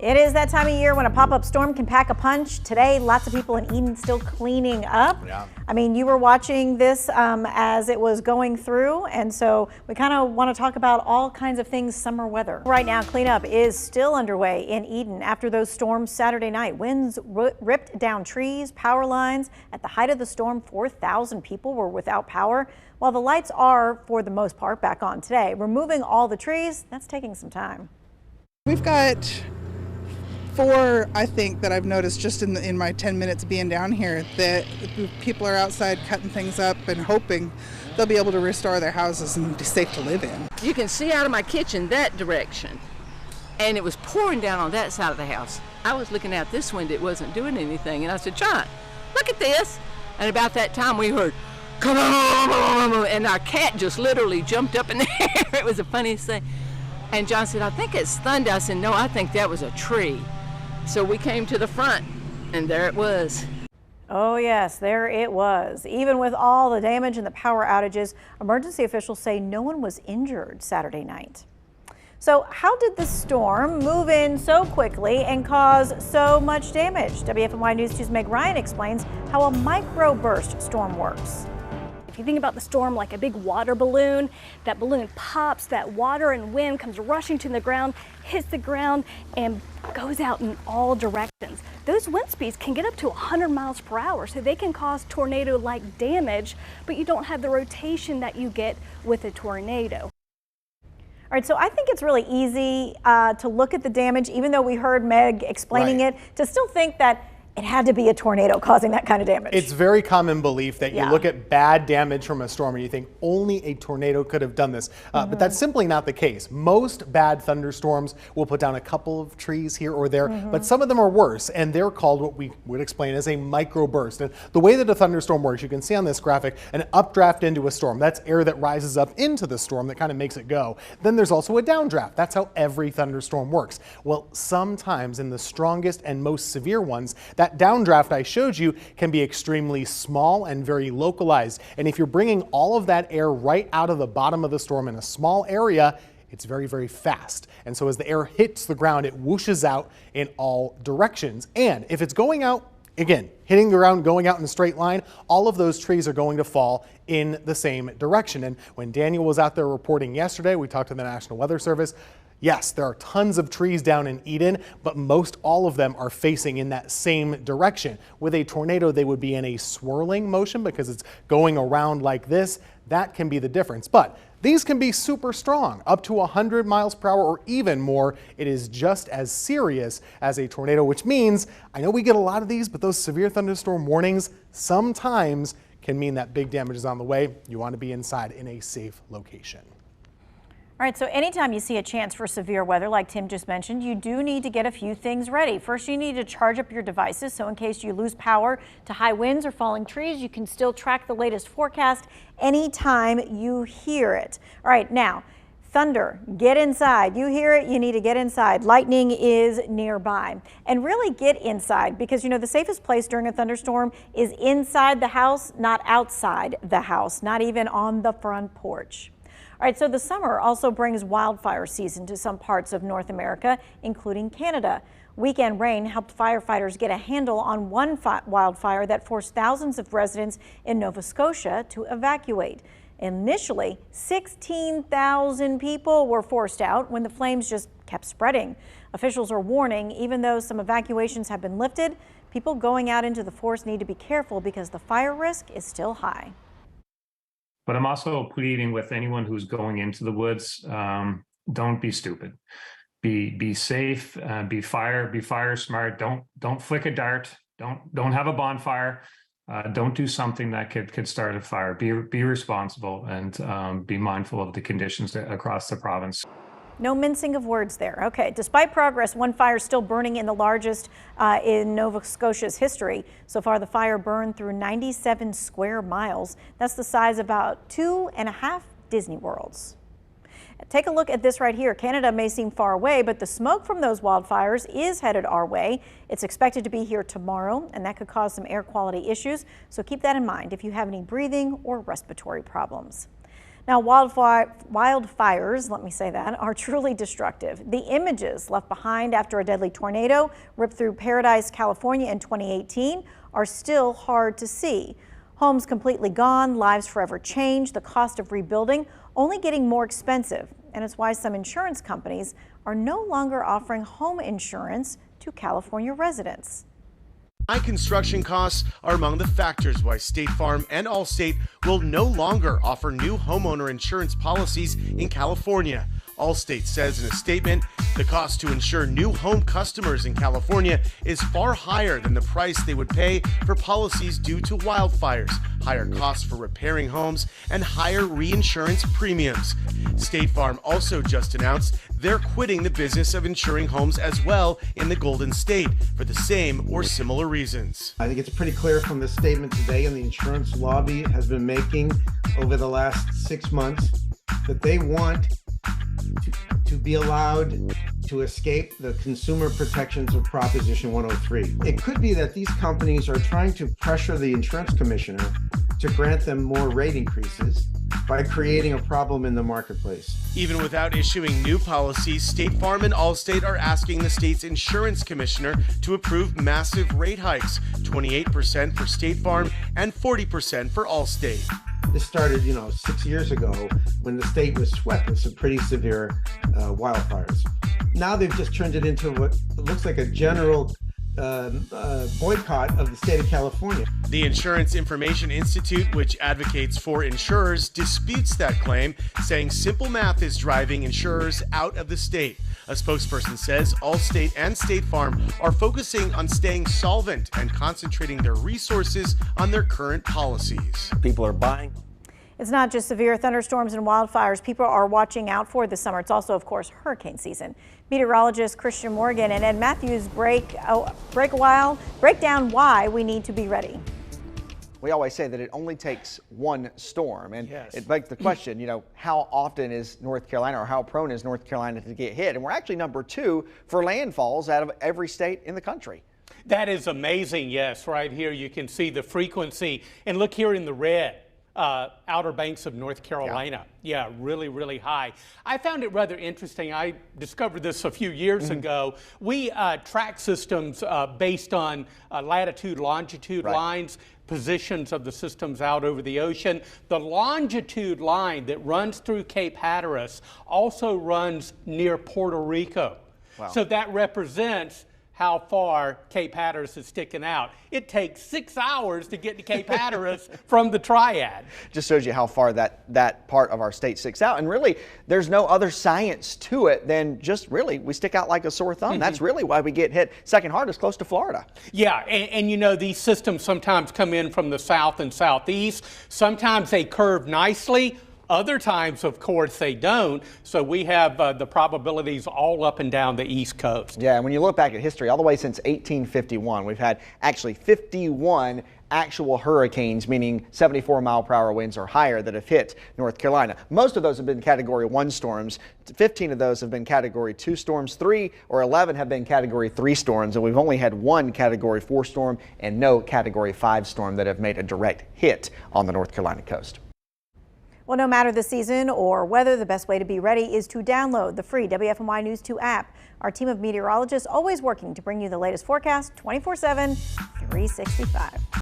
It is that time of year when a pop-up storm can pack a punch. Today, lots of people in Eden still cleaning up. Yeah. I mean, you were watching this as it was going through, and so we kind of want to talk about all kinds of things summer weather. Right now, cleanup is still underway in Eden after those storms Saturday night. Winds ripped down trees, power lines. At the height of the storm, 4,000 people were without power. While the lights are, for the most part, back on today. Removing all the trees, that's taking some time. We've got 4, I think, that I've noticed just in my 10 minutes being down here, that people are outside cutting things up and hoping they'll be able to restore their houses and be safe to live in. You can see out of my kitchen that direction, and it was pouring down on that side of the house. I was looking out this window, it wasn't doing anything, and I said, John, look at this. And about that time we heard, come on, and our cat just literally jumped up in the air. It was the funniest thing. And John said, I think it's thunder. I said, no, I think that was a tree. So we came to the front, and there it was. Oh yes, there it was. Even with all the damage and the power outages, emergency officials say no one was injured Saturday night. So how did the storm move in so quickly and cause so much damage? WFMY News 2's Meg Ryan explains how a microburst storm works. If you think about the storm like a big water balloon, that balloon pops, that water and wind comes rushing to the ground, hits the ground, and goes out in all directions. Those wind speeds can get up to 100 miles per hour, so they can cause tornado-like damage, but you don't have the rotation that you get with a tornado. All right, so I think it's really easy to look at the damage, even though we heard Meg explaining it, to still think that it had to be a tornado causing that kind of damage. It's very common belief that you look at bad damage from a storm and you think only a tornado could have done this. But that's simply not the case. Most bad thunderstorms will put down a couple of trees here or there, but some of them are worse, and they're called what we would explain as a microburst. And the way that a thunderstorm works, you can see on this graphic, an updraft into a storm. That's air that rises up into the storm that kind of makes it go. Then there's also a downdraft. That's how every thunderstorm works. Well, sometimes in the strongest and most severe ones, that downdraft I showed you can be extremely small and very localized. And if you're bringing all of that air right out of the bottom of the storm in a small area, it's very, very fast. And so as the air hits the ground, it whooshes out in all directions. And if it's going out, again, hitting the ground, going out in a straight line, all of those trees are going to fall in the same direction. And when Daniel was out there reporting yesterday, we talked to the National Weather Service. Yes, there are tons of trees down in Eden, but most all of them are facing in that same direction. With a tornado, they would be in a swirling motion because it's going around like this. That can be the difference. But these can be super strong, up to 100 miles per hour or even more. It is just as serious as a tornado, which means, I know we get a lot of these, but those severe thunderstorm warnings sometimes can mean that big damage is on the way. You want to be inside in a safe location. All right, so anytime you see a chance for severe weather, like Tim just mentioned, you do need to get a few things ready. First, you need to charge up your devices, so in case you lose power to high winds or falling trees, you can still track the latest forecast anytime you hear it. All right, now, thunder, get inside. You hear it, you need to get inside. Lightning is nearby. And really get inside, because you know the safest place during a thunderstorm is inside the house, not outside the house, not even on the front porch. All right, so the summer also brings wildfire season to some parts of North America, including Canada. Weekend rain helped firefighters get a handle on one wildfire that forced thousands of residents in Nova Scotia to evacuate. Initially, 16,000 people were forced out when the flames just kept spreading. Officials are warning, even though some evacuations have been lifted, people going out into the forest need to be careful because the fire risk is still high. But I'm also pleading with anyone who's going into the woods, don't be stupid. Be safe, be fire smart. Don't flick a dart. Don't have a bonfire. Don't do something that could start a fire. Be responsible and be mindful of the conditions across the province. No mincing of words there. Okay, despite progress, one fire is still burning in the largest in Nova Scotia's history. So far, the fire burned through 97 square miles. That's the size of about 2.5 Disney Worlds. Take a look at this right here. Canada may seem far away, but the smoke from those wildfires is headed our way. It's expected to be here tomorrow, and that could cause some air quality issues. So keep that in mind if you have any breathing or respiratory problems. Now, wildfires, let me say that, are truly destructive. The images left behind after a deadly tornado ripped through Paradise, California in 2018 are still hard to see. Homes completely gone, lives forever changed, the cost of rebuilding only getting more expensive. And it's why some insurance companies are no longer offering home insurance to California residents. High construction costs are among the factors why State Farm and Allstate will no longer offer new homeowner insurance policies in California. Allstate says in a statement, the cost to insure new home customers in California is far higher than the price they would pay for policies due to wildfires, higher costs for repairing homes, and higher reinsurance premiums. State Farm also just announced they're quitting the business of insuring homes as well in the Golden State for the same or similar reasons. I think it's pretty clear from the statement today and the insurance lobby has been making over the last 6 months that they want to be allowed to escape the consumer protections of Proposition 103. It could be that these companies are trying to pressure the insurance commissioner to grant them more rate increases by creating a problem in the marketplace. Even without issuing new policies, State Farm and Allstate are asking the state's insurance commissioner to approve massive rate hikes, 28% for State Farm and 40% for Allstate. This started, 6 years ago when the state was swept with some pretty severe wildfires. Now they've just turned it into what looks like a general boycott of the state of California. The Insurance Information Institute, which advocates for insurers, disputes that claim, saying simple math is driving insurers out of the state. A spokesperson says Allstate and State Farm are focusing on staying solvent and concentrating their resources on their current policies. People are buying. It's not just severe thunderstorms and wildfires people are watching out for this summer. It's also, of course, hurricane season. Meteorologist Christian Morgan and Ed Matthews break down why we need to be ready. We always say that it only takes one storm, and it begs the question, how often is North Carolina, or how prone is North Carolina to get hit? And we're actually number 2 for landfalls out of every state in the country. That is amazing. Yes, right here you can see the frequency, and look here in the red. Outer Banks of North Carolina. Yeah, really, really high. I found it rather interesting. I discovered this a few years ago. We track systems based on latitude, longitude lines, positions of the systems out over the ocean. The longitude line that runs through Cape Hatteras also runs near Puerto Rico. Wow. So that represents how far Cape Hatteras is sticking out. It takes 6 hours to get to Cape Hatteras from the Triad. Just shows you how far that part of our state sticks out. And really, there's no other science to it than just really, we stick out like a sore thumb. That's really why we get hit second hardest close to Florida. Yeah, and these systems sometimes come in from the south and southeast. Sometimes they curve nicely. Other times, of course, they don't. So we have the probabilities all up and down the East Coast. Yeah, and when you look back at history, all the way since 1851, we've had actually 51 actual hurricanes, meaning 74-mile-per-hour winds or higher, that have hit North Carolina. Most of those have been Category 1 storms. 15 of those have been Category 2 storms. 3 or 11 have been Category 3 storms. And we've only had one Category 4 storm and no Category 5 storm that have made a direct hit on the North Carolina coast. Well, no matter the season or weather, the best way to be ready is to download the free WFMY News 2 app. Our team of meteorologists always working to bring you the latest forecast 24/7, 365.